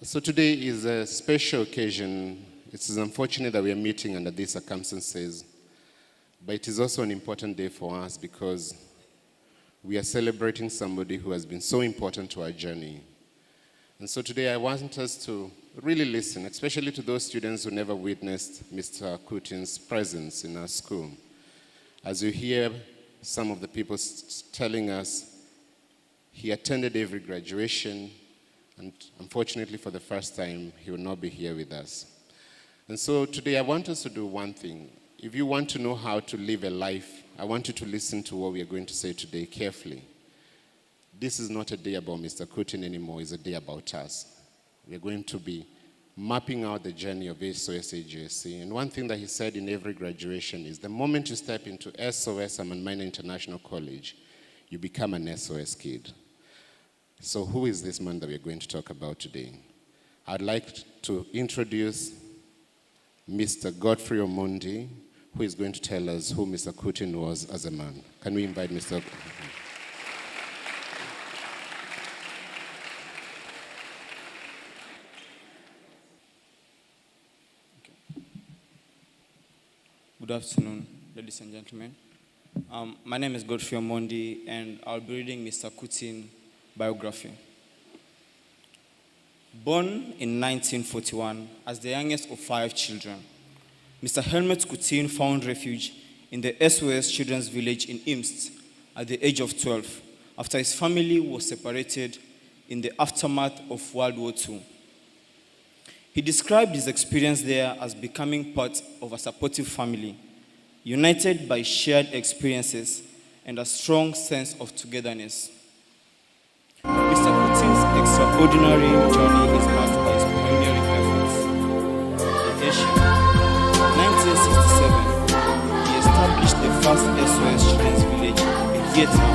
So today is a special occasion. It is unfortunate that we are meeting under these circumstances, but it is also an important day for us because we are celebrating somebody who has been so important to our journey. And so today I want us to really listen, especially to those students who never witnessed Mr. Kutin's presence in our school. As you hear some of the people telling us, he attended every graduation, and unfortunately for the first time, he will not be here with us. And so today I want us to do one thing. If you want to know how to live a life, I want you to listen to what we are going to say today carefully. This is not a day about Mr. Kutin anymore, it's a day about us. We are going to be mapping out the journey of SOS AGSC. And one thing that he said in every graduation is the moment you step into SOS Helmut Kutin International College, you become an SOS kid. So who is this man that we're going to talk about today? I'd like to introduce Mr. Godfrey Omondi, who is going to tell us who Mr. Kutin was as a man. Can we invite Mr. Good afternoon, ladies and gentlemen. My name is Godfrey Omondi, and I'll be reading Mr. Kutin's biography. Born in 1941 as the youngest of 5 children, Mr. Helmut Kutin found refuge in the SOS Children's Village in Imst at the age of 12 after his family was separated in the aftermath of World War II. He described his experience there as becoming part of a supportive family, united by shared experiences and a strong sense of togetherness. Mr. Kutin's extraordinary journey is marked by his pioneering efforts. In Asia, in 1967, he established the first SOS Children's Village in Vietnam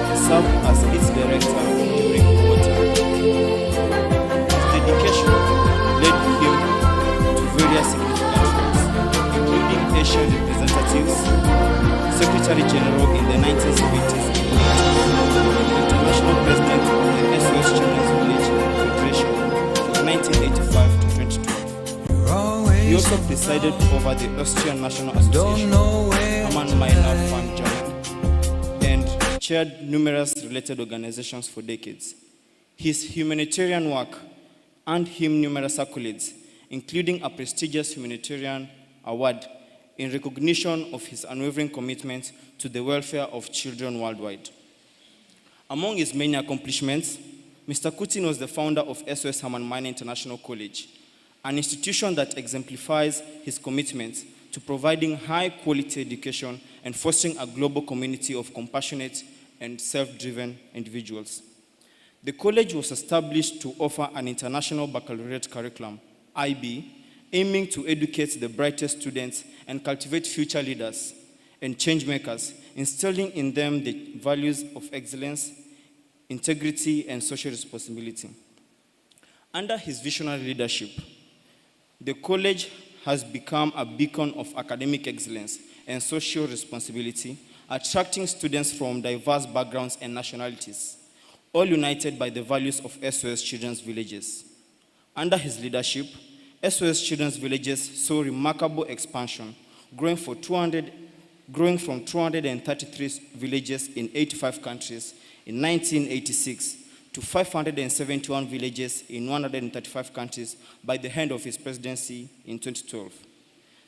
and served as its director during the wartime. His dedication led him to various significant roles, including Asian representatives, Secretary General in the 1970s and 80s, International President of the SOS Children's Village Federation from 1985 to 2012. He also presided over the Austrian National Association, Amman Minor Fund Giant, and chaired numerous related organizations for decades. His humanitarian work earned him numerous accolades, including a prestigious humanitarian award in recognition of his unwavering commitment to the welfare of children worldwide. Among his many accomplishments, Mr. Kutin was the founder of SOS Helmut Kutin International College, an institution that exemplifies his commitment to providing high-quality education and fostering a global community of compassionate and self-driven individuals. The college was established to offer an international baccalaureate curriculum, IB, aiming to educate the brightest students and cultivate future leaders and change makers, instilling in them the values of excellence, integrity, and social responsibility. Under his visionary leadership, the college has become a beacon of academic excellence and social responsibility, attracting students from diverse backgrounds and nationalities, all united by the values of SOS Children's Villages. Under his leadership, SOS Children's Villages saw remarkable expansion, growing from 233 villages in 85 countries in 1986 to 571 villages in 135 countries by the end of his presidency in 2012.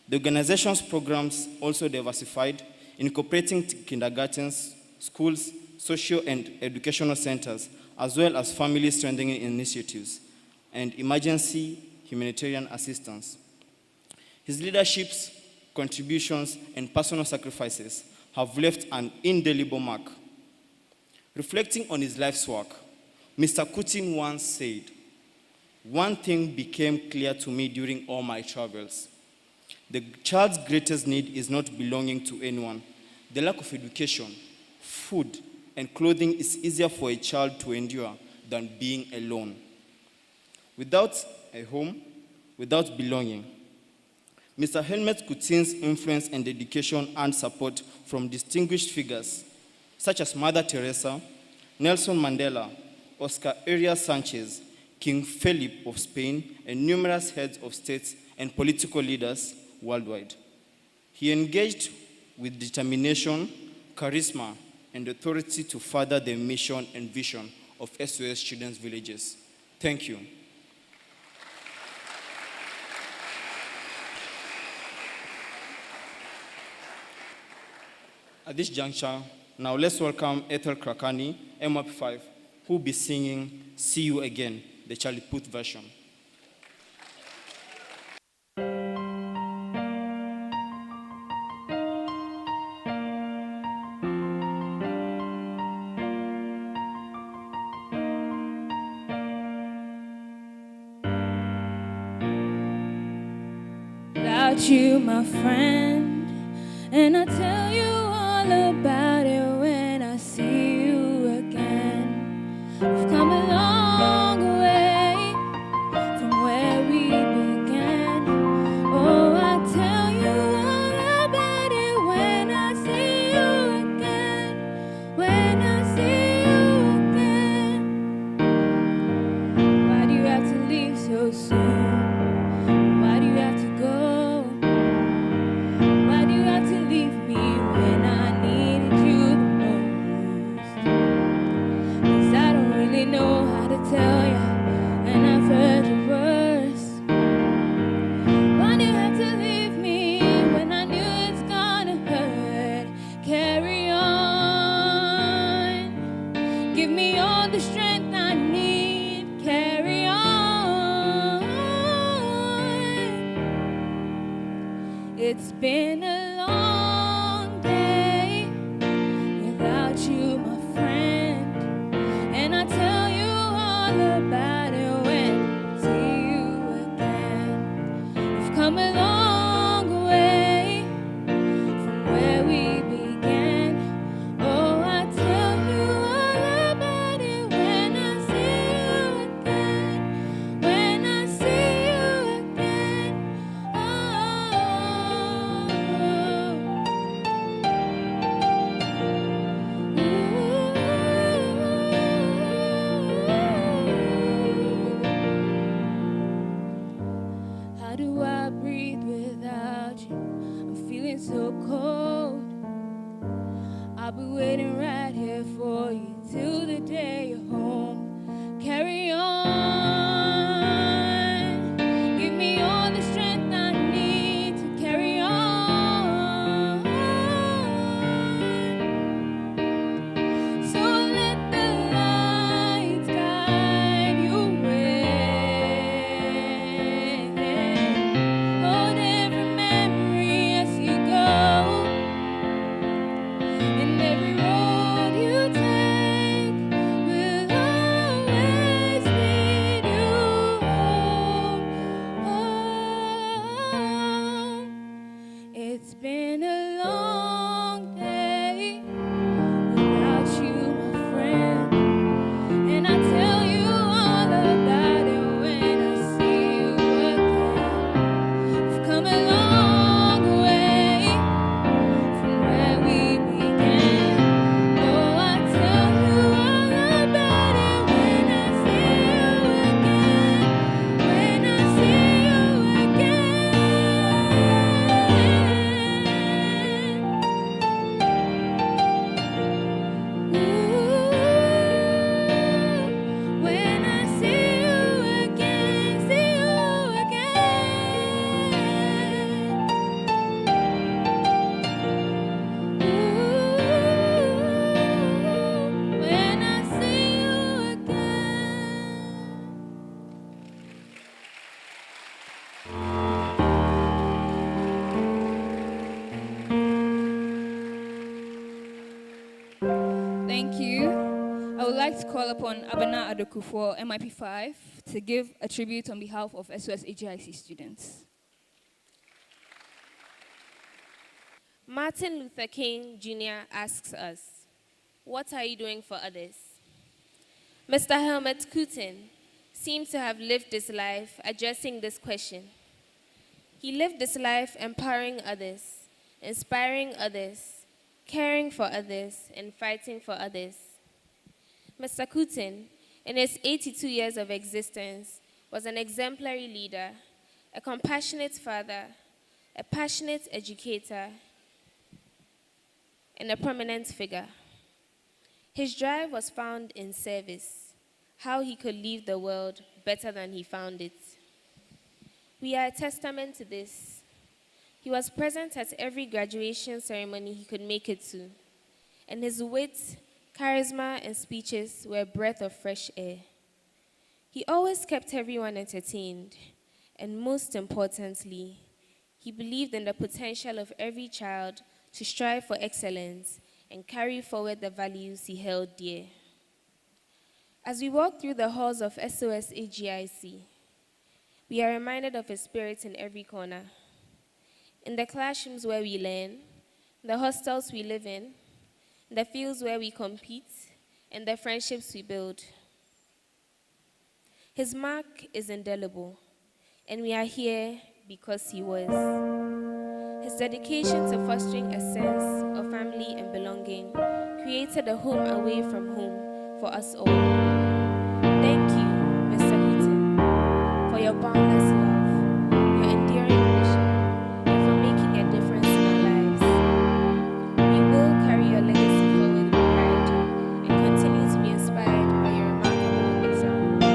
The organization's programs also diversified, incorporating kindergartens, schools, social and educational centers, as well as family strengthening initiatives and emergency humanitarian assistance. His leadership's contributions and personal sacrifices have left an indelible mark. Reflecting on his life's work, Mr. Kutin once said, "One thing became clear to me during all my travels. The child's greatest need is not belonging to anyone. The lack of education, food, and clothing is easier for a child to endure than being alone. Without a home, without belonging." Mr. Helmut Kutin's influence and dedication earned support from distinguished figures such as Mother Teresa, Nelson Mandela, Oscar Arias Sanchez, King Philip of Spain, and numerous heads of states and political leaders worldwide. He engaged with determination, charisma, and authority to further the mission and vision of SOS Children's Villages. Thank you. At this juncture, now let's welcome Ethel Krakani, MWAP5, who will be singing See You Again, the Charlie Puth version. Without you, my friend, and I tell you all about it when I see you again. We've come a long way from where we began. Oh, I tell you all about it when I see you again. When I see you again. Why do you have to leave so soon? Why do you have to go? Why do you have to leave me when I needed you the most? 'Cause I don't really know how to tell you, and I've heard the worst. Why do you have to leave me when I knew it's gonna hurt? Carry on. Give me all the strength I need. Carry on. It's been a long day without you, my friend, and I tell you all about it when I see you again. We've come a long way from where we began. Oh, I tell you all about it when I see you again. When I see you again. How do I breathe without you? I'm feeling so cold. I'll be waiting right here for you till the day you're home. Carry on. Give me all the strength I need to carry on. So let the lights guide your way. Hold every memory as you go, and every road you take will always lead you home. It's been a long day without you, my friend, and I tell you all about it when I see you again. We've come a long way from where we began. Oh, I tell you all about it when I see you again. When I see you again. Ooh, when I see you again, see you again. Ooh, when I see you again. Thank you. I would like to call upon Abena Adokufo, MIP5, to give a tribute on behalf of SOS AGIC students. Martin Luther King Jr. asks us, what are you doing for others? Mr. Helmut Kutin seems to have lived his life addressing this question. He lived his life empowering others, inspiring others, caring for others, and fighting for others. Mr. Kutin, In his 82 years of existence, was an exemplary leader, a compassionate father, a passionate educator, and a prominent figure. His drive was found in service, how he could leave the world better than he found it. We are a testament to this. He was present at every graduation ceremony he could make it to, and his wit, charisma, and speeches were a breath of fresh air. He always kept everyone entertained, and most importantly, he believed in the potential of every child to strive for excellence and carry forward the values he held dear. As we walk through the halls of SOS AGIC, we are reminded of his spirit in every corner. In the classrooms where we learn, the hostels we live in, the fields where we compete, and the friendships we build. His mark is indelible, and we are here because he was. His dedication to fostering a sense of family and belonging created a home away from home for us all. Thank you, Mr. Kutin, for your boundless love, your enduring mission, and for making a difference in our lives. We will carry your legacy forward with pride and continue to be inspired by your remarkable example.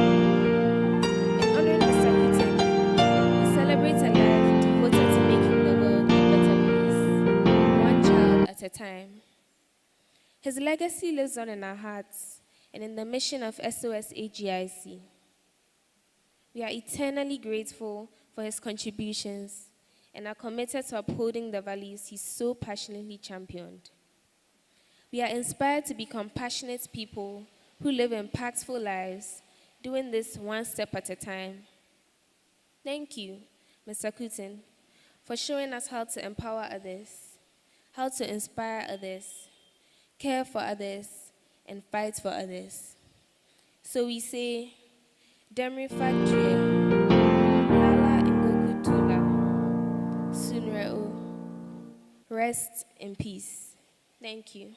In honoring Mr. Kutin, we celebrate a life devoted to making the world a better place, one child at a time. His legacy lives on in our hearts and in the mission of SOS AGIC. We are eternally grateful for his contributions and are committed to upholding the values he so passionately championed. We are inspired to be compassionate people who live impactful lives, doing this one step at a time. Thank you, Mr. Kutin, for showing us how to empower others, how to inspire others, care for others, and fight for others. So we say, Demri Fadria, Lala Ngoku Tula, Sunreo, rest in peace. Thank you.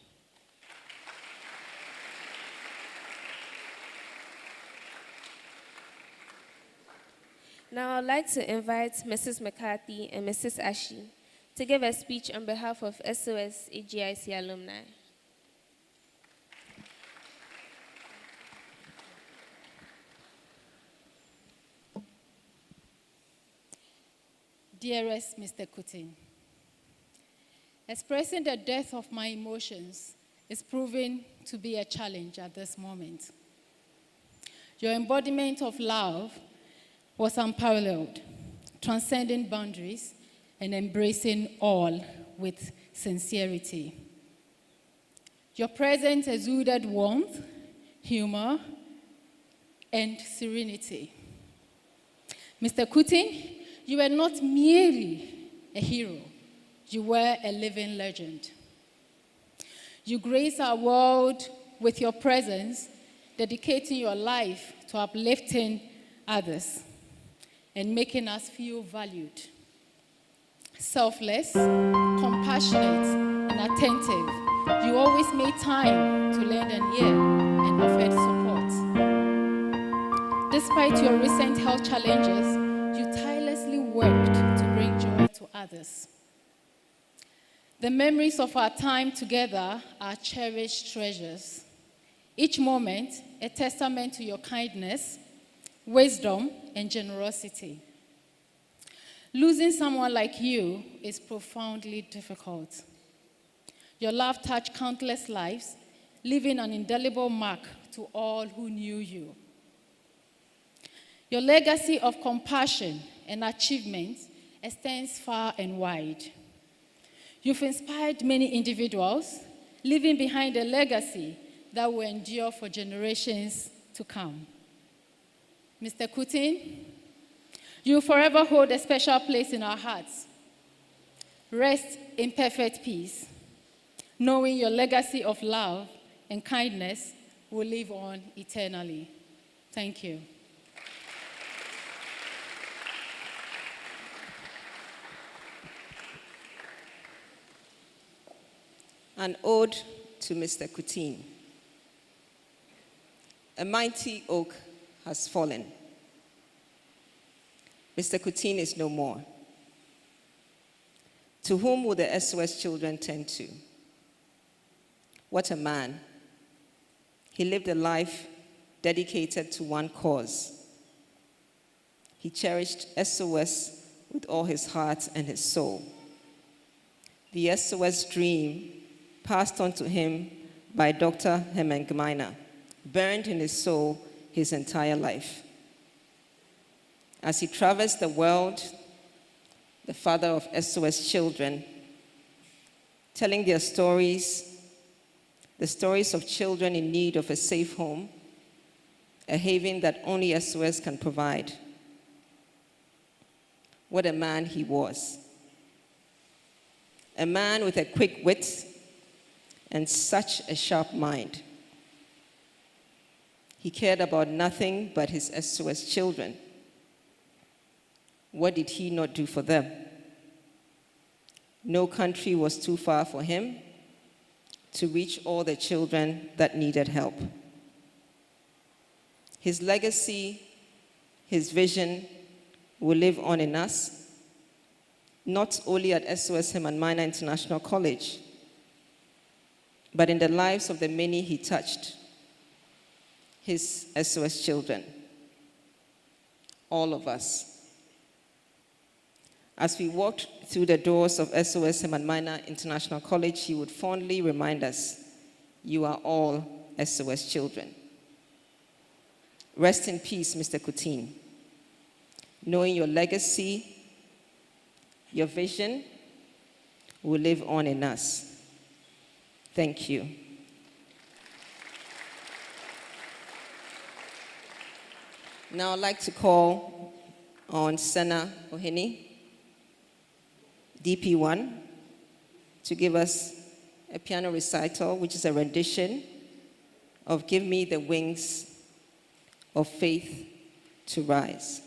Now I'd like to invite Mrs. McCarthy and Mrs. Ashi to give a speech on behalf of SOS AGIC alumni. Dearest Mr. Kutin, expressing the depth of my emotions is proving to be a challenge at this moment. Your embodiment of love was unparalleled, transcending boundaries and embracing all with sincerity. Your presence exuded warmth, humor, and serenity. Mr. Kutin, you were not merely a hero, you were a living legend. You grace our world with your presence, dedicating your life to uplifting others and making us feel valued. Selfless, compassionate, and attentive, you always made time to lend an ear and offered support. Despite your recent health challenges, you tirelessly worked to bring joy to others. The memories of our time together are cherished treasures. Each moment a testament to your kindness, wisdom, and generosity. Losing someone like you is profoundly difficult. Your love touched countless lives, leaving an indelible mark to all who knew you. Your legacy of compassion and achievement extends far and wide. You've inspired many individuals, leaving behind a legacy that will endure for generations to come. Mr. Kutin, you forever hold a special place in our hearts. Rest in perfect peace, knowing your legacy of love and kindness will live on eternally. Thank you. An ode to Mr. Kutin. A mighty oak has fallen. Mr. Kutin is no more. To whom will the SOS children turn to? What a man. He lived a life dedicated to one cause. He cherished SOS with all his heart and his soul. The SOS dream, passed on to him by Dr. Helmut Kutin, burned in his soul his entire life. As he traversed the world, the father of SOS children, telling their stories, the stories of children in need of a safe home, a haven that only SOS can provide. What a man he was. A man with a quick wit and such a sharp mind. He cared about nothing but his SOS children. What did he not do for them? No country was too far for him to reach all the children that needed help. His legacy, his vision will live on in us, not only at SOS Helmut Kutin International College, but in the lives of the many he touched, his SOS children, all of us. As we walked through the doors of SOS Helmut Kutin International College, he would fondly remind us, you are all SOS children. Rest in peace, Mr. Kutin. Knowing your legacy, your vision will live on in us. Thank you. Now I'd like to call on Senna Ohini, DP1, to give us a piano recital, which is a rendition of Give Me the Wings of Faith to Rise.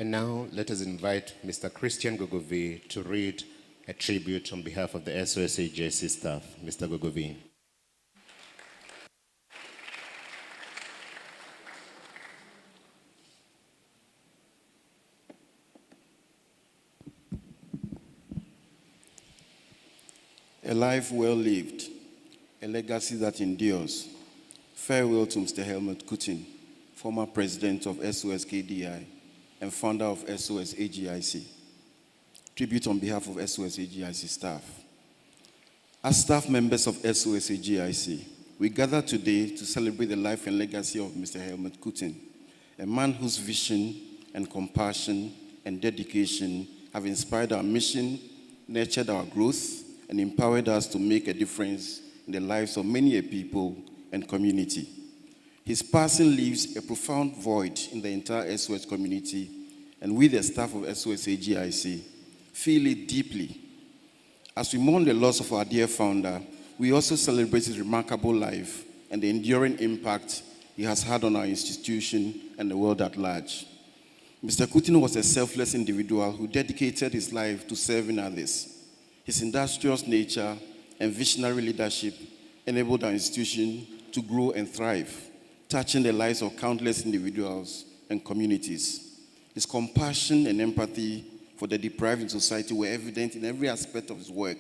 And now let us invite Mr. Christian Gogovi to read a tribute on behalf of the SOSAJC staff. Mr. Gogovi. A life well lived, a legacy that endures. Farewell to Mr. Helmut Kutin, former president of SOS KDI. and founder of SOS AGIC. Tribute on behalf of SOS AGIC staff. As staff members of SOS AGIC, we gather today to celebrate the life and legacy of Mr. Helmut Kutin, a man whose vision and compassion and dedication have inspired our mission, nurtured our growth, and empowered us to make a difference in the lives of many people and community. His passing leaves a profound void in the entire SOS community, and we, the staff of SOS AGIC, feel it deeply. As we mourn the loss of our dear founder, we also celebrate his remarkable life and the enduring impact he has had on our institution and the world at large. Mr. Kutin was a selfless individual who dedicated his life to serving others. His industrious nature and visionary leadership enabled our institution to grow and thrive, touching the lives of countless individuals and communities. His compassion and empathy for the deprived in society were evident in every aspect of his work,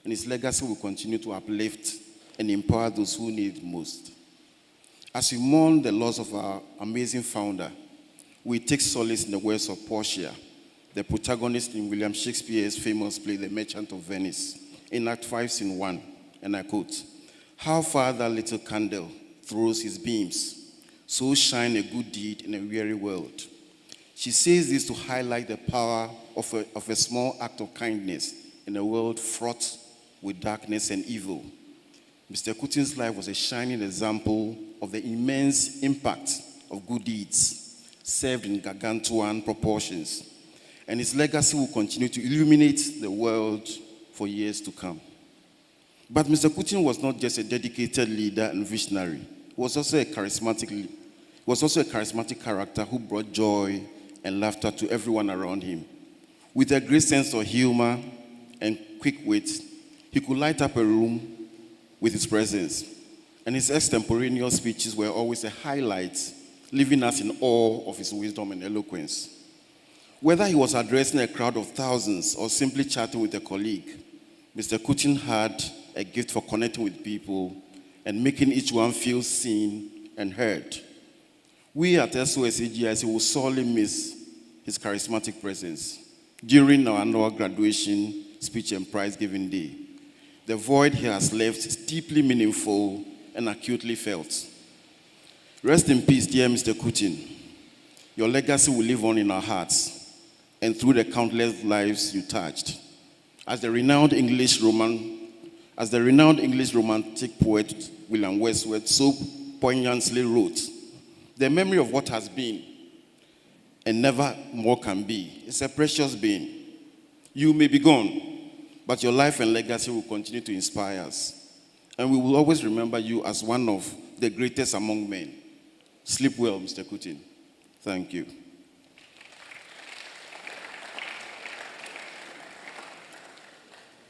and his legacy will continue to uplift and empower those who need it most. As we mourn the loss of our amazing founder, we take solace in the words of Portia, the protagonist in William Shakespeare's famous play, The Merchant of Venice, in Act 5, Scene 1, and I quote, "How far that little candle throws his beams, so shine a good deed in a weary world." She says this to highlight the power of a small act of kindness in a world fraught with darkness and evil. Mr. Kutin's life was a shining example of the immense impact of good deeds served in gargantuan proportions, and his legacy will continue to illuminate the world for years to come. But Mr. Kutin was not just a dedicated leader and visionary. He was also a charismatic character who brought joy and laughter to everyone around him. With a great sense of humor and quick wit, he could light up a room with his presence, and his extemporaneous speeches were always a highlight, leaving us in awe of his wisdom and eloquence. Whether he was addressing a crowd of thousands or simply chatting with a colleague, Mr. Kutin had a gift for connecting with people and making each one feel seen and heard. We at SOS AGIC will sorely miss his charismatic presence during our annual graduation speech and prize-giving day. The void he has left is deeply meaningful and acutely felt. Rest in peace, dear Mr. Kutin. Your legacy will live on in our hearts and through the countless lives you touched. As the renowned English romantic poet William Wordsworth so poignantly wrote, "The memory of what has been and never more can be is a precious being. You may be gone, but your life and legacy will continue to inspire us. And we will always remember you as one of the greatest among men. Sleep well, Mr. Kutin." Thank you.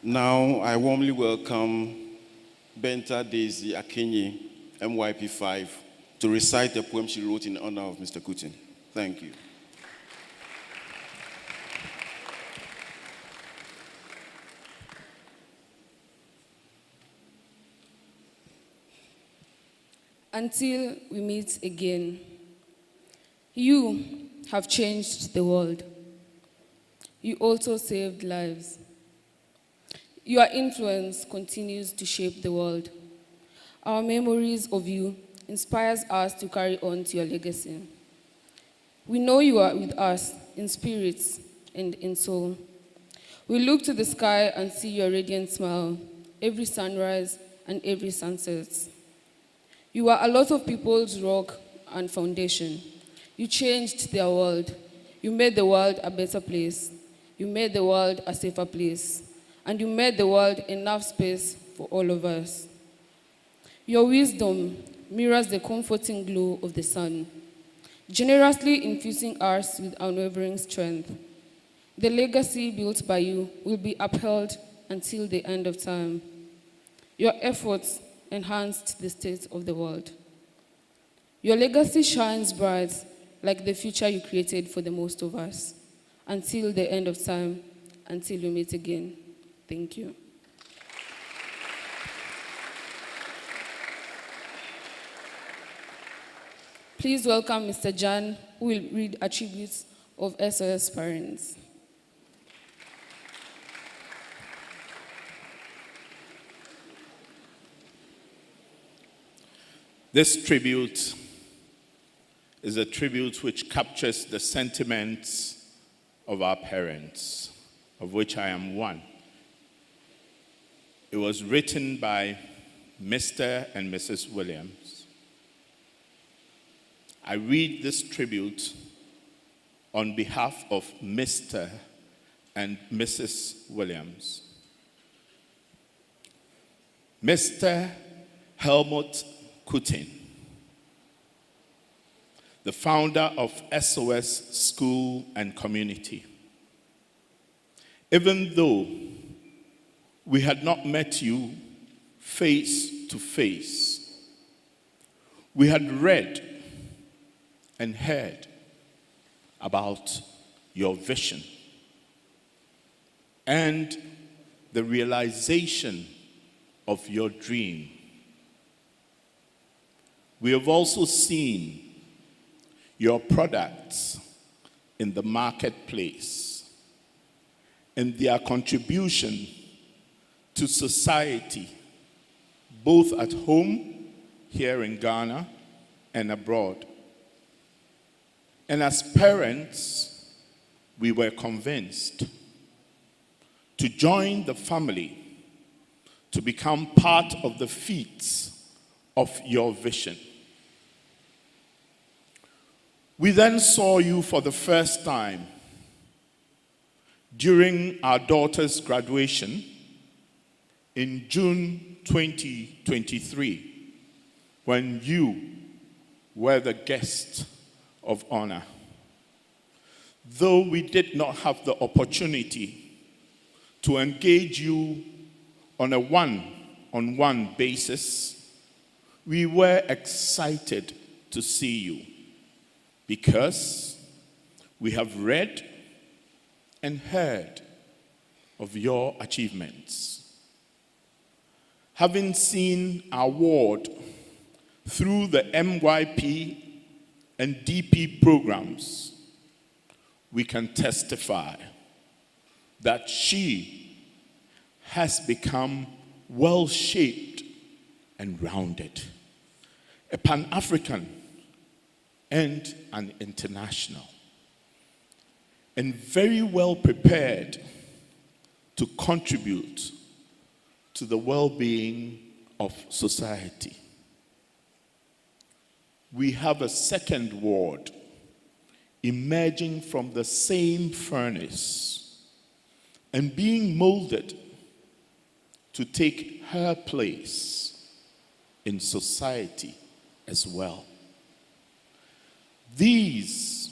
Now, I warmly welcome Benta Daisy Akenye, MYP5, to recite a poem she wrote in honor of Mr. Kutin. Thank you. Until we meet again, you have changed the world. You also saved lives. Your influence continues to shape the world. Our memories of you inspires us to carry on to your legacy. We know you are with us in spirit and in soul. We look to the sky and see your radiant smile every sunrise and every sunset. You are a lot of people's rock and foundation. You changed their world. You made the world a better place. You made the world a safer place. And you made the world enough space for all of us. Your wisdom mirrors the comforting glow of the sun, generously infusing us with unwavering strength. The legacy built by you will be upheld until the end of time. Your efforts enhanced the state of the world. Your legacy shines bright like the future you created for the most of us, until the end of time, until we meet again. Thank you. Please welcome Mr. Jan, who will read a tribute of SOS parents. This tribute is a tribute which captures the sentiments of our parents, of which I am one. It was written by Mr. and Mrs. Williams. I read this tribute on behalf of Mr. and Mrs. Williams. Mr. Helmut Kutin, the founder of SOS School and Community. Even though we had not met you face to face, we had read and heard about your vision and the realization of your dream. We have also seen your products in the marketplace and their contribution to society, both at home, here in Ghana, and abroad. And as parents, we were convinced to join the family to become part of the feats of your vision. We then saw you for the first time during our daughter's graduation in June 2023, when you were the guest of honor. Though we did not have the opportunity to engage you on a one-on-one basis, we were excited to see you because we have read and heard of your achievements. Having seen our ward through the MYP and DP programs, we can testify that she has become well-shaped and rounded, a Pan-African and an international, and very well prepared to contribute to the well-being of society. We have a second ward emerging from the same furnace and being molded to take her place in society as well. These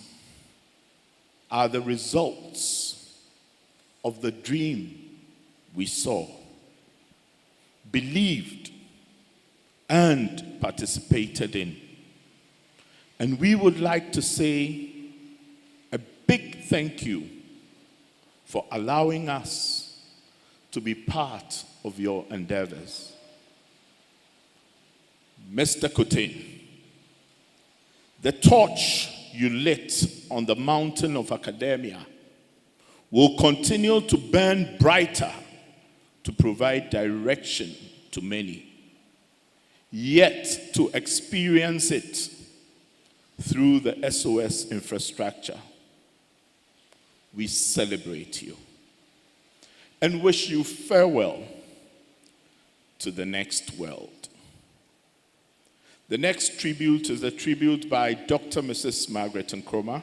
are the results of the dream we saw, believed, and participated in. And we would like to say a big thank you for allowing us to be part of your endeavors. Mr. Kutin, the torch you lit on the mountain of academia will continue to burn brighter to provide direction to many, yet to experience it through the SOS infrastructure. We celebrate you and wish you farewell to the next world. The next tribute is a tribute by Dr. Mrs. Margaret Nkrumah.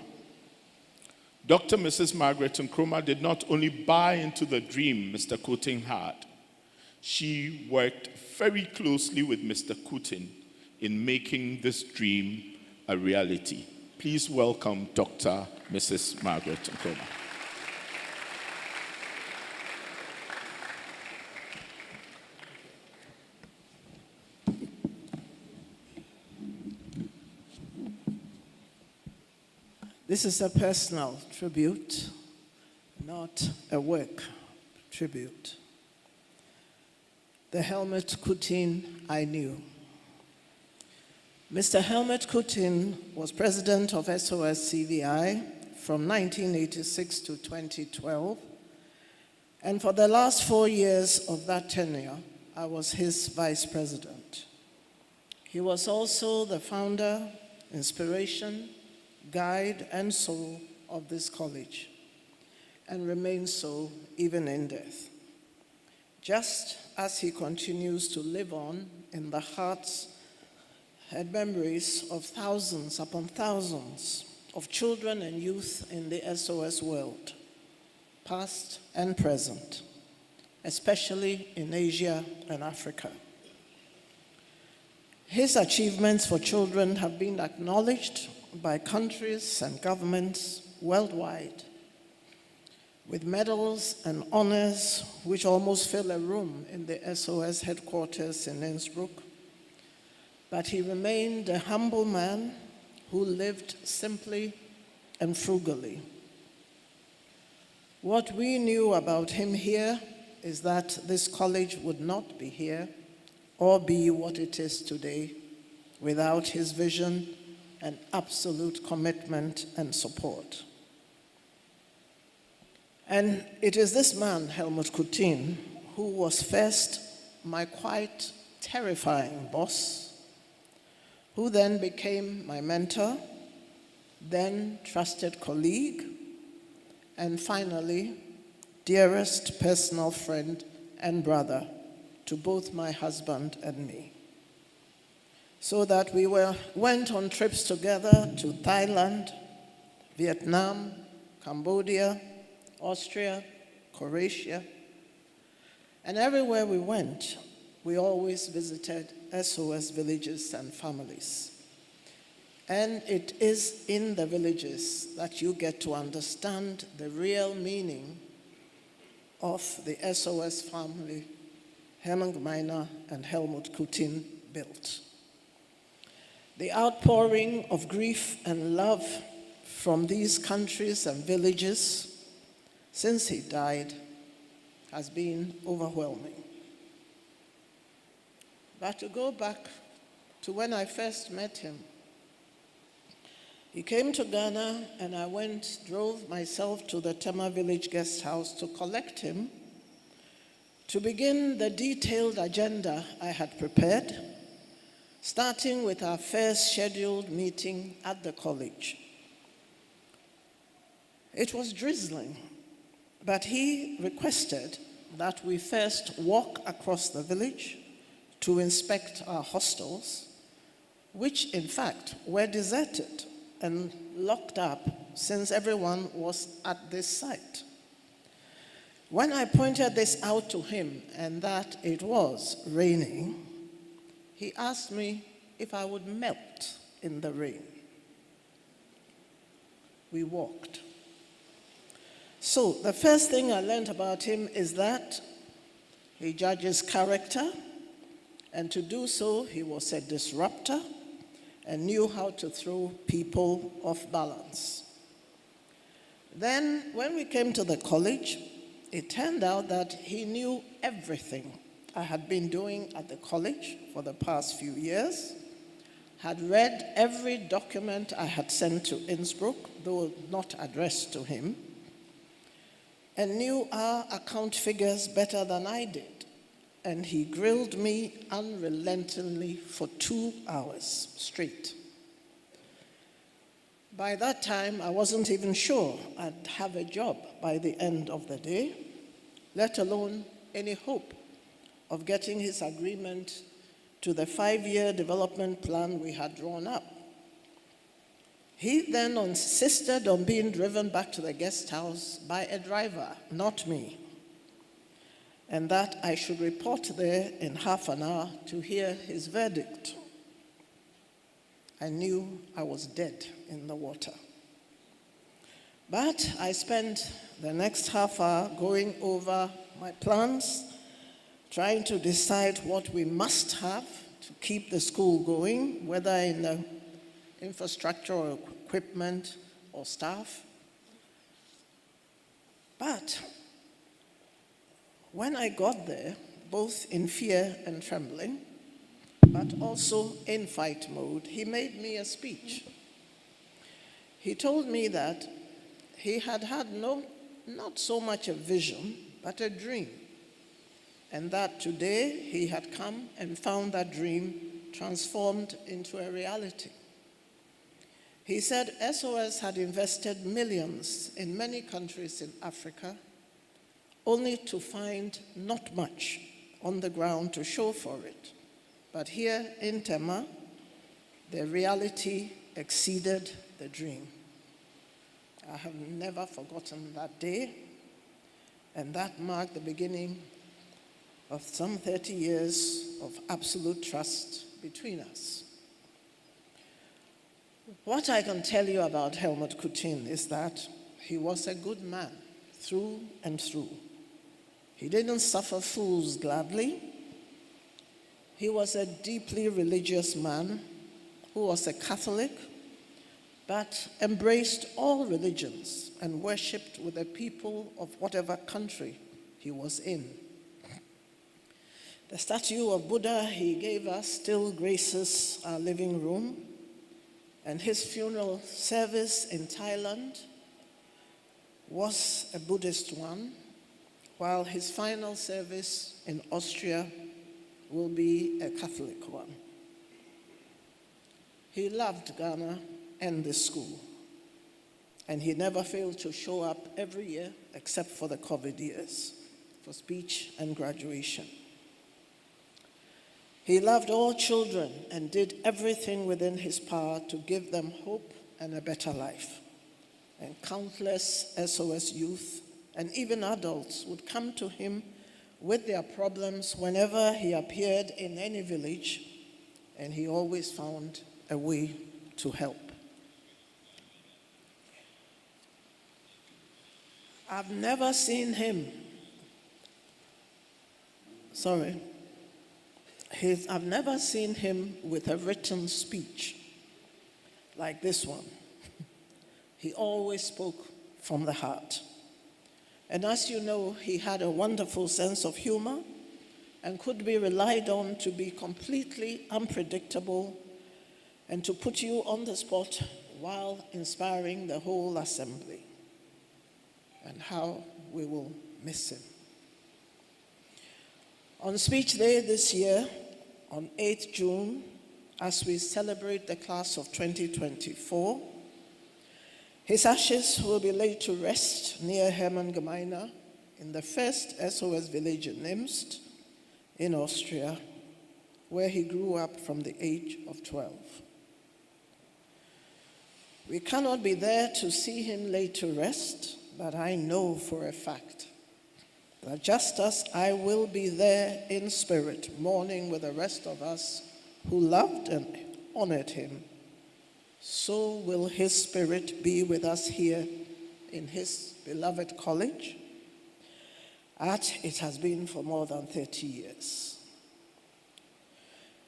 Dr. Mrs. Margaret Nkrumah did not only buy into the dream Mr. Kutin had, she worked very closely with Mr. Kutin in making this dream a reality. Please welcome Dr. Mrs. Margaret Nkrumah. This is a personal tribute, not a work tribute. The Helmut Kutin I knew. Mr. Helmut Kutin was president of SOS CVI from 1986 to 2012. And for the last 4 years of that tenure, I was his vice president. He was also the founder, inspiration, guide, and soul of this college, and remains so even in death. Just as he continues to live on in the hearts and memories of thousands upon thousands of children and youth in the SOS world, past and present, especially in Asia and Africa. His achievements for children have been acknowledged by countries and governments worldwide, with medals and honors which almost fill a room in the SOS headquarters in Innsbruck. But he remained a humble man who lived simply and frugally. What we knew about him here is that this college would not be here or be what it is today without his vision and absolute commitment and support. And it is this man, Helmut Kutin, who was first my quite terrifying boss, who then became my mentor, then trusted colleague, and finally, dearest personal friend and brother to both my husband and me. So that we went on trips together to Thailand, Vietnam, Cambodia, Austria, Croatia, and everywhere we went, we always visited SOS villages and families. And it is in the villages that you get to understand the real meaning of the SOS family Hermann Gmeiner and Helmut Kutin built. The outpouring of grief and love from these countries and villages since he died has been overwhelming. But to go back to when I first met him, he came to Ghana and I drove myself to the Tema Village Guest House to collect him, to begin the detailed agenda I had prepared, starting with our first scheduled meeting at the college. It was drizzling, but he requested that we first walk across the village to inspect our hostels, which in fact were deserted and locked up since everyone was at this site. When I pointed this out to him and that it was raining, he asked me if I would melt in the rain. We walked. So the first thing I learned about him is that he judges character, and to do so, he was a disruptor and knew how to throw people off balance. Then, when we came to the college, it turned out that he knew everything I had been doing at the college for the past few years, had read every document I had sent to Innsbruck, though not addressed to him, and knew our account figures better than I did. And he grilled me unrelentingly for 2 hours straight. By that time, I wasn't even sure I'd have a job by the end of the day, let alone any hope of getting his agreement to the 5-year development plan we had drawn up. He then insisted on being driven back to the guest house by a driver, not me, and that I should report there in half an hour to hear his verdict. I knew I was dead in the water. But I spent the next half hour going over my plans, trying to decide what we must have to keep the school going, whether in the infrastructure or equipment or staff. But when I got there, both in fear and trembling, but also in fight mode, he made me a speech. He told me that he had not so much a vision, but a dream. And that today he had come and found that dream transformed into a reality. He said SOS had invested millions in many countries in Africa, only to find not much on the ground to show for it. But here in Tema, the reality exceeded the dream. I have never forgotten that day, and that marked the beginning of some 30 years of absolute trust between us. What I can tell you about Helmut Kutin is that he was a good man through and through. He didn't suffer fools gladly. He was a deeply religious man who was a Catholic, but embraced all religions and worshipped with the people of whatever country he was in. The statue of Buddha he gave us still graces our living room, and his funeral service in Thailand was a Buddhist one, while his final service in Austria will be a Catholic one. He loved Ghana and the school, and he never failed to show up every year except for the COVID years, for speech and graduation. He loved all children and did everything within his power to give them hope and a better life. And countless SOS youth and even adults would come to him with their problems whenever he appeared in any village, and he always found a way to help. I've never seen him with a written speech like this one. He always spoke from the heart. And as you know, he had a wonderful sense of humor and could be relied on to be completely unpredictable and to put you on the spot while inspiring the whole assembly. And how we will miss him. On Speech Day this year, on 8th June, as we celebrate the class of 2024, his ashes will be laid to rest near Hermann in the first SOS village in Imst in Austria, where he grew up from the age of 12. We cannot be there to see him laid to rest, but I know for a fact that just as I will be there in spirit, mourning with the rest of us who loved and honored him, so will his spirit be with us here in his beloved college, as it has been for more than 30 years.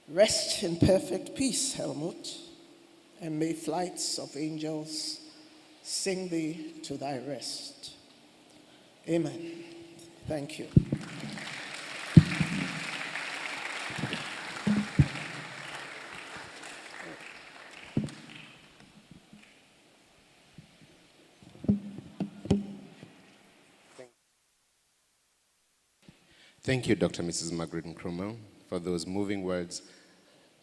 Rest in perfect peace, Helmut, and may flights of angels sing thee to thy rest. Amen. Thank you. Thank you, Dr. Mrs. Margaret Nkrumah, for those moving words.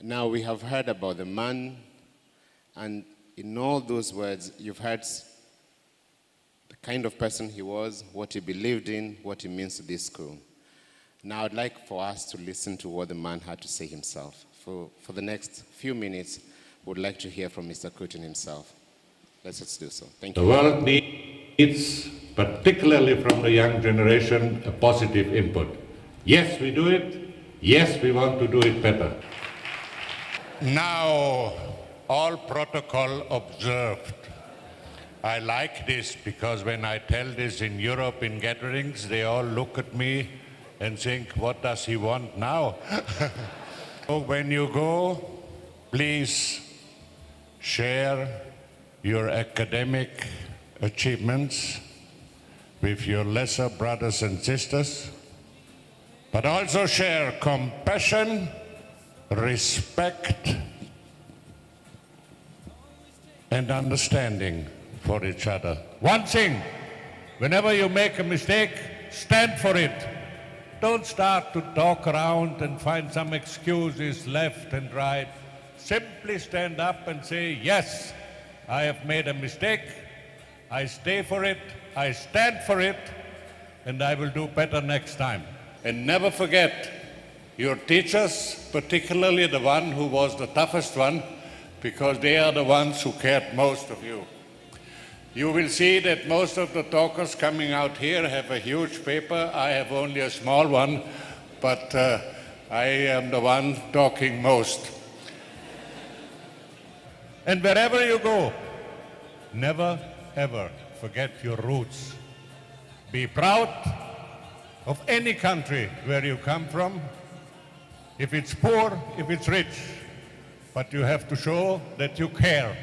Now we have heard about the man, and in all those words, you've heard the kind of person he was, what he believed in, what he means to this school. Now I'd like for us to listen to what the man had to say himself. For the next few minutes, we'd like to hear from Mr. Kutin himself. Let's do so. Thank you. The world needs, particularly from the young generation, a positive input. Yes, we do it. Yes, we want to do it better. Now, all protocol observed. I like this because when I tell this in Europe in gatherings, they all look at me and think, what does he want now? So when you go, please share your academic achievements with your lesser brothers and sisters, but also share compassion, respect, and understanding for each other. One thing, whenever you make a mistake, stand for it. Don't start to talk around and find some excuses left and right. Simply stand up and say, yes, I have made a mistake. I stay for it. I stand for it. And I will do better next time. And never forget your teachers, particularly the one who was the toughest one, because they are the ones who cared most of you. You will see that most of the talkers coming out here have a huge paper. I have only a small one, but I am the one talking most. And wherever you go, never ever forget your roots. Be proud of any country where you come from, if it's poor, if it's rich, but you have to show that you care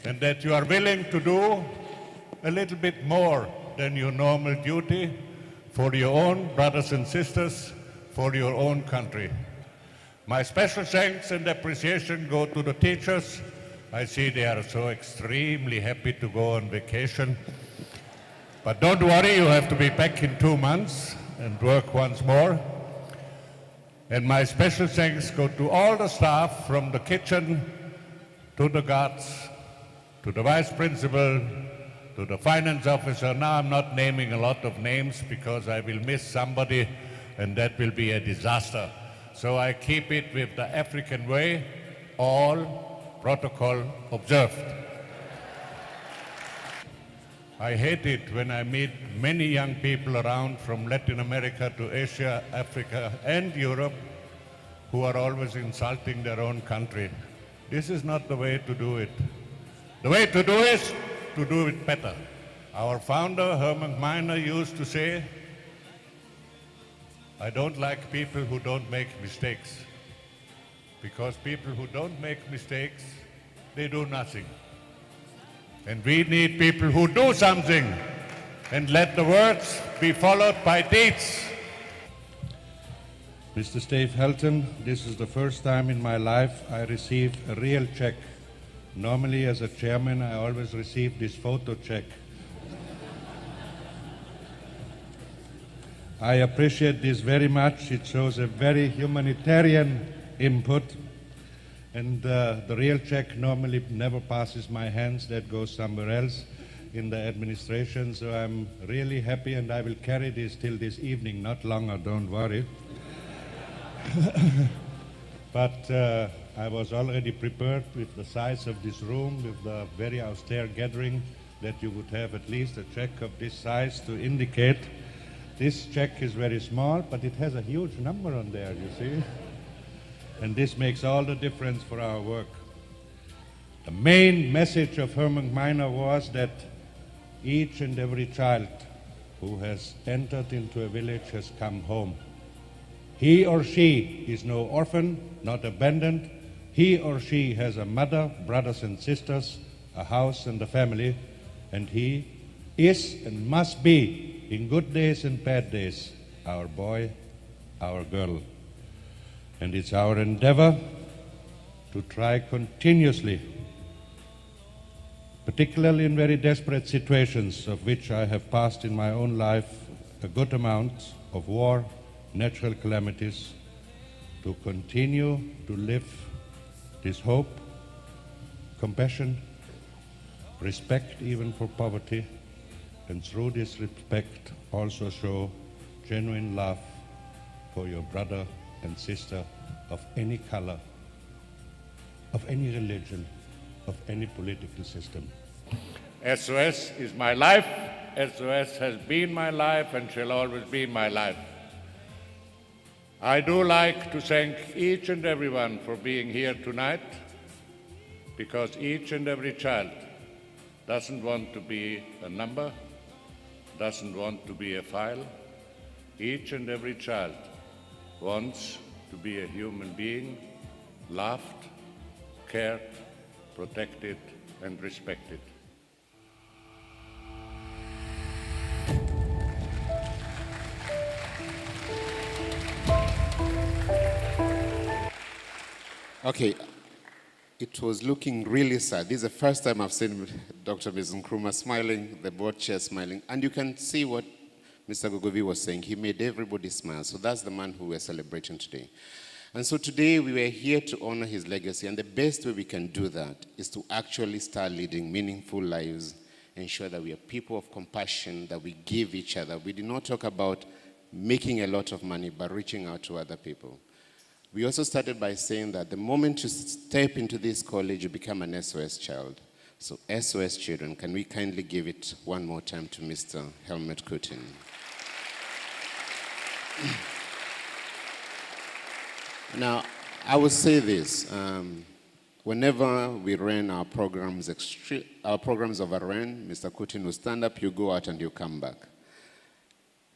and that you are willing to do a little bit more than your normal duty for your own brothers and sisters, for your own country. My special thanks and appreciation go to the teachers. I see they are so extremely happy to go on vacation. But don't worry, you have to be back in 2 months and work once more. And my special thanks go to all the staff, from the kitchen to the guards, to the vice principal, to the finance officer. Now I'm not naming a lot of names because I will miss somebody and that will be a disaster. So I keep it with the African way, all protocol observed. I hate it when I meet many young people around from Latin America to Asia, Africa, and Europe who are always insulting their own country. This is not the way to do it. The way to do is to do it better. Our founder, Helmut Kutin, used to say, I don't like people who don't make mistakes, because people who don't make mistakes, they do nothing. And we need people who do something, and let the words be followed by deeds. Mr. Steve Helton, this is the first time in my life I received a real check. Normally, as a chairman, I always receive this photo check. I appreciate this very much. It shows a very humanitarian input. And the real check normally never passes my hands. That goes somewhere else in the administration. So I'm really happy, and I will carry this till this evening, not longer, don't worry. But I was already prepared with the size of this room, with the very austere gathering, that you would have at least a check of this size to indicate. This check is very small, but it has a huge number on there, you see. And this makes all the difference for our work. The main message of Helmut Kutin was that each and every child who has entered into a village has come home. He or she is no orphan, not abandoned. He or she has a mother, brothers and sisters, a house and a family, and he is and must be, in good days and bad days, our boy, our girl. And it's our endeavor to try continuously, particularly in very desperate situations, of which I have passed in my own life a good amount, of war, natural calamities, to continue to live this hope, compassion, respect even for poverty, and through this respect also show genuine love for your brother and sister of any color, of any religion, of any political system. SOS is my life. SOS has been my life and shall always be my life. I do like to thank each and everyone for being here tonight, because each and every child doesn't want to be a number, doesn't want to be a file. Each and every child wants to be a human being, loved, cared, protected, and respected. Okay, it was looking really sad. This is the first time I've seen Dr. Ms. Nkrumah smiling, the board chair smiling. And you can see what Mr. Gogovi was saying. He made everybody smile. So that's the man who we're celebrating today. And so today we were here to honor his legacy. And the best way we can do that is to actually start leading meaningful lives, ensure that we are people of compassion, that we give each other. We did not talk about making a lot of money, but reaching out to other people. We also started by saying that the moment you step into this college, you become an SOS child. So SOS children, can we kindly give it one more time to Mr. Helmut Kutin? Now, I will say this. Whenever we ran our programs overran, Mr. Kutin will stand up, you go out, and you come back.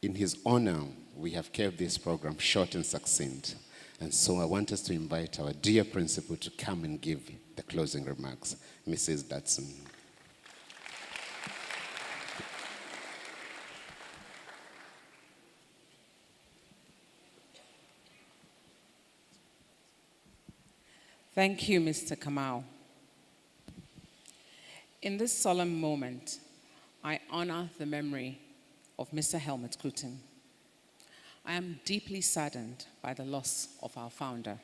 In his honor, we have kept this program short and succinct. And so I want us to invite our dear principal to come and give the closing remarks. Mrs. Datsun. Thank you, Mr. Kamau. In this solemn moment, I honor the memory of Mr. Helmut Kutin. I am deeply saddened by the loss of our founder.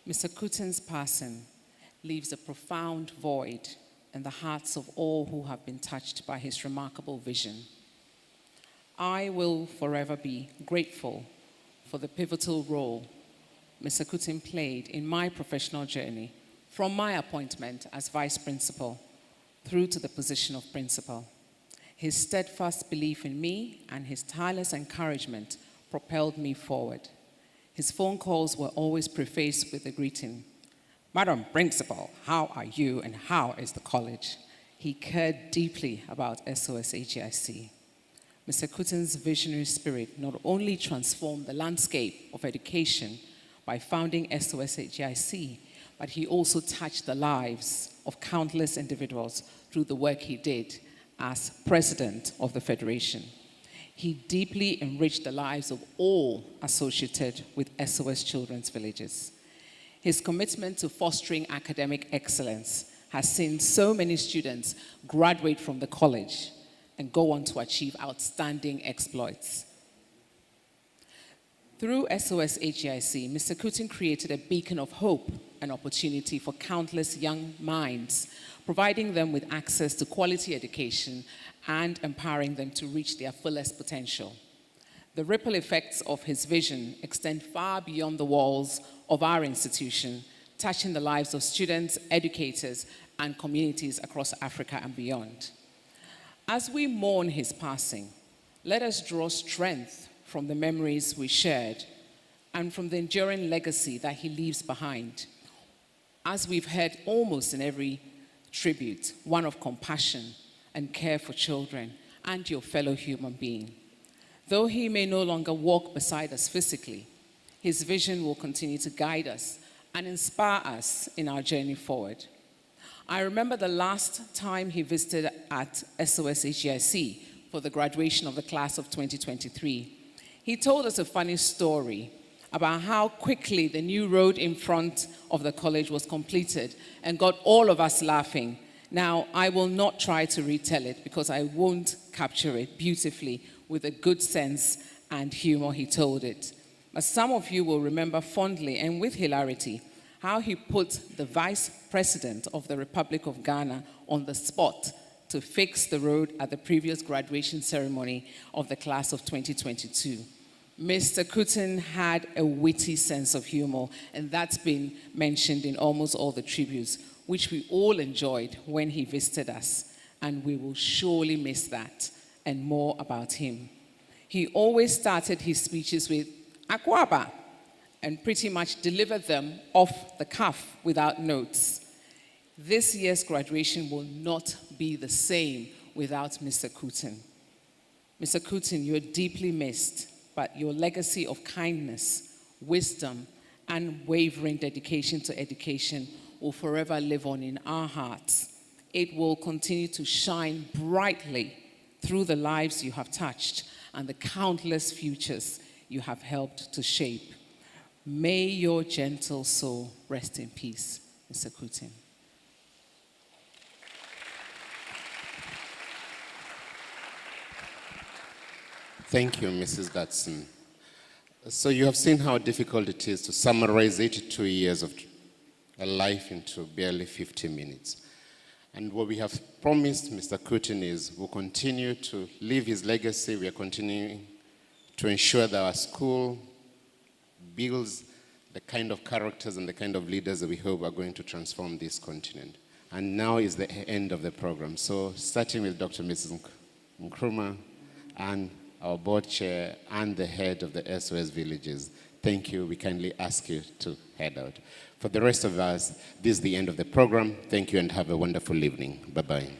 Mr. Kutin's passing leaves a profound void in the hearts of all who have been touched by his remarkable vision. I will forever be grateful for the pivotal role Mr. Kutin played in my professional journey, from my appointment as vice principal through to the position of principal. His steadfast belief in me and his tireless encouragement propelled me forward. His phone calls were always prefaced with the greeting, "Madam Principal, how are you and how is the college?" He cared deeply about SOS AGIC. Mr. Kutin's visionary spirit not only transformed the landscape of education by founding SOS AGIC, but he also touched the lives of countless individuals through the work he did as president of the Federation. He deeply enriched the lives of all associated with SOS Children's Villages. His commitment to fostering academic excellence has seen so many students graduate from the college and go on to achieve outstanding exploits. Through SOS AGIC, Mr. Kutin created a beacon of hope and opportunity for countless young minds, providing them with access to quality education and empowering them to reach their fullest potential. The ripple effects of his vision extend far beyond the walls of our institution, touching the lives of students, educators, and communities across Africa and beyond. As we mourn his passing, let us draw strength from the memories we shared and from the enduring legacy that he leaves behind. As we've heard almost in every tribute, one of compassion and care for children and your fellow human being. Though he may no longer walk beside us physically, his vision will continue to guide us and inspire us in our journey forward. I remember the last time he visited at SOS AGIC for the graduation of the class of 2023. He told us a funny story about how quickly the new road in front of the college was completed and got all of us laughing. Now, I will not try to retell it because I won't capture it beautifully with a good sense and humor he told it. But some of you will remember fondly and with hilarity how he put the Vice President of the Republic of Ghana on the spot to fix the road at the previous graduation ceremony of the class of 2022. Mr. Kutin had a witty sense of humor, and that's been mentioned in almost all the tributes, which we all enjoyed when he visited us, and we will surely miss that and more about him. He always started his speeches with "Akwaba" and pretty much delivered them off the cuff without notes. This year's graduation will not be the same without Mr. Kutin. Mr. Kutin, you are deeply missed, but your legacy of kindness, wisdom, and wavering dedication to education will forever live on in our hearts. It will continue to shine brightly through the lives you have touched and the countless futures you have helped to shape. May your gentle soul rest in peace. Mr. Kutin. Thank you, Mrs. Dodson. So you have seen how difficult it is to summarize 82 years of a life into barely 50 minutes. And what we have promised Mr. Kutin is we'll continue to live his legacy. We are continuing to ensure that our school builds the kind of characters and the kind of leaders that we hope are going to transform this continent. And now is the end of the program. So starting with Dr. Mrs. Nkrumah and our board chair and the head of the SOS villages, thank you. We kindly ask you to head out. For the rest of us, this is the end of the program. Thank you and have a wonderful evening. Bye-bye.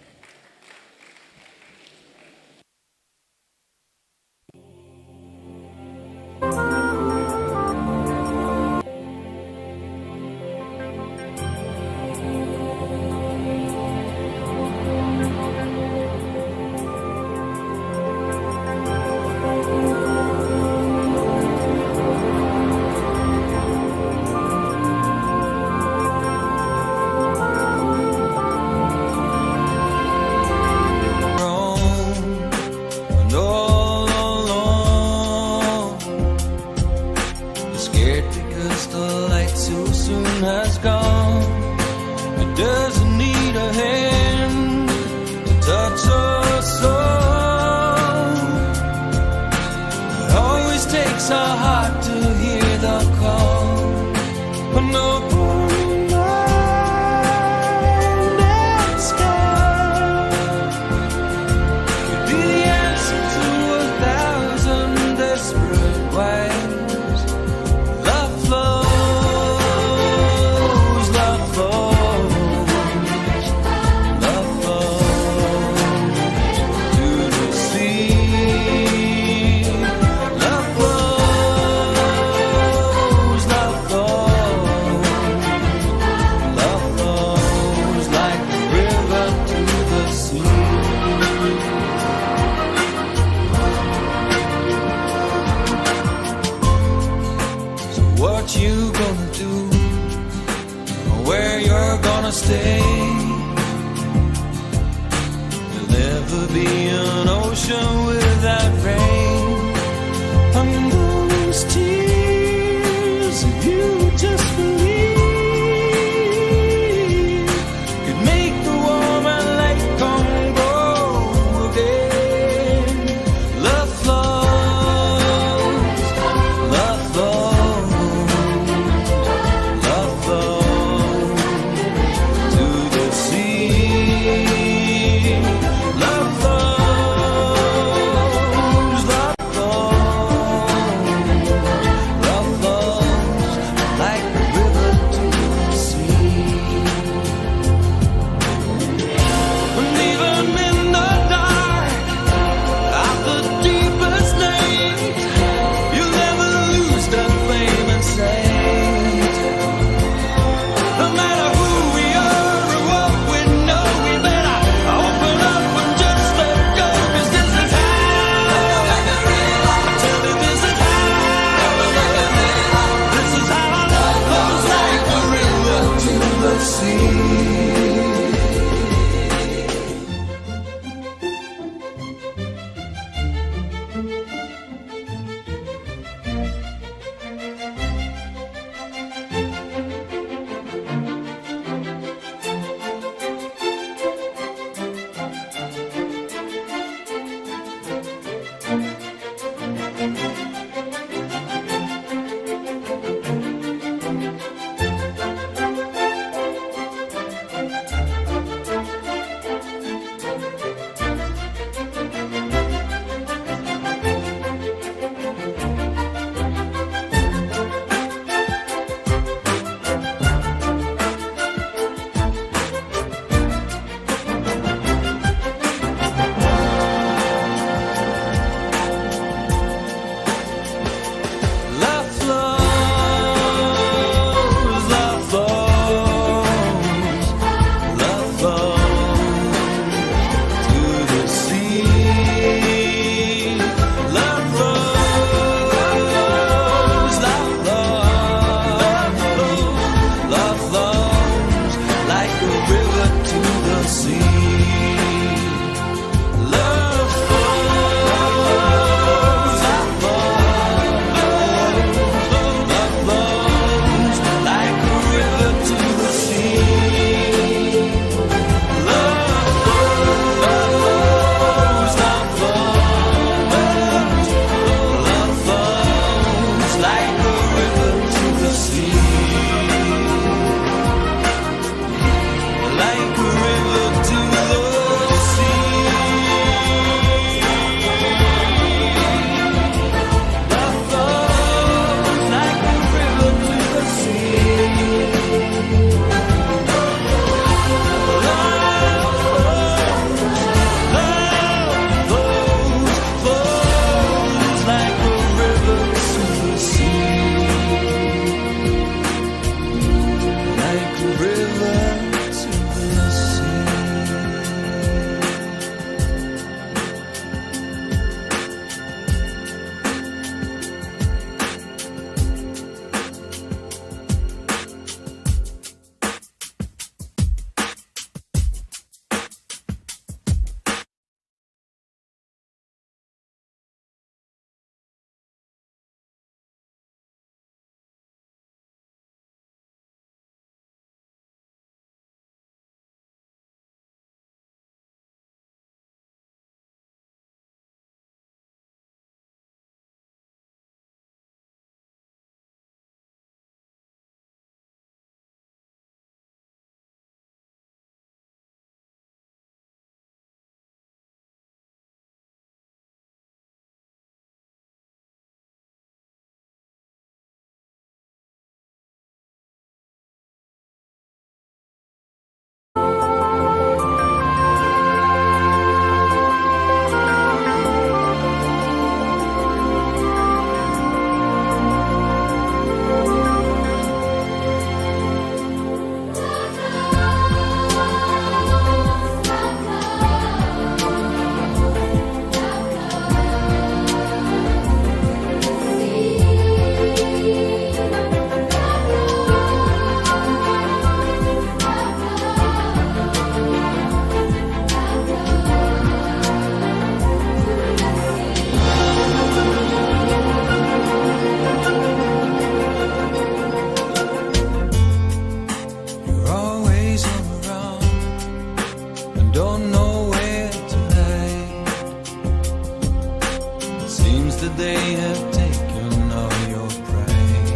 Seems that they have taken all your pride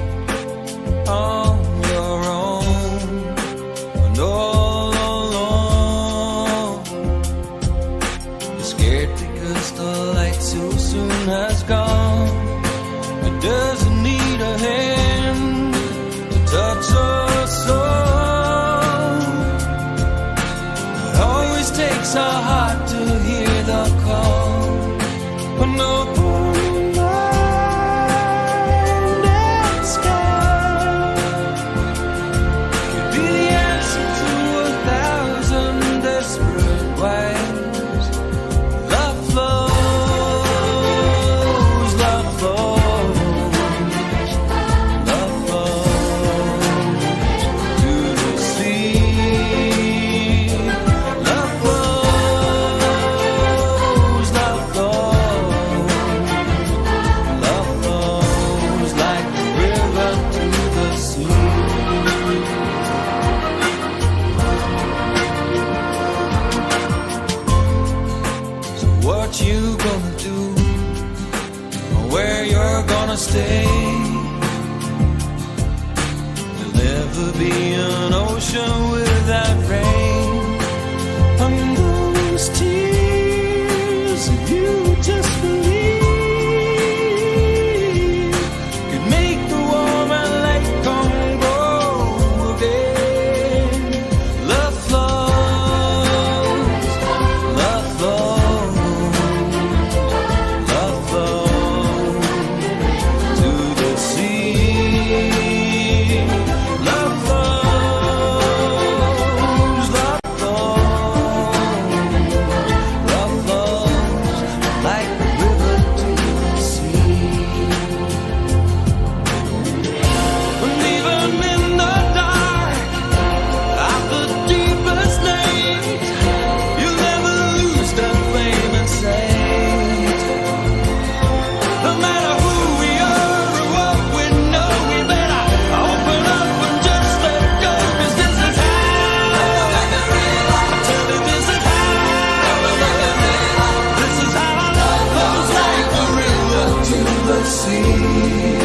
on your own and all alone. You're scared because the light so soon has gone. It doesn't need a hand to touch her soul. It always takes a heart to hear the call. When no stay. There'll never be an ocean without rain. And those tears, if you just believe, could make the warm and light come grow again. Love flows, love flows, love flows. See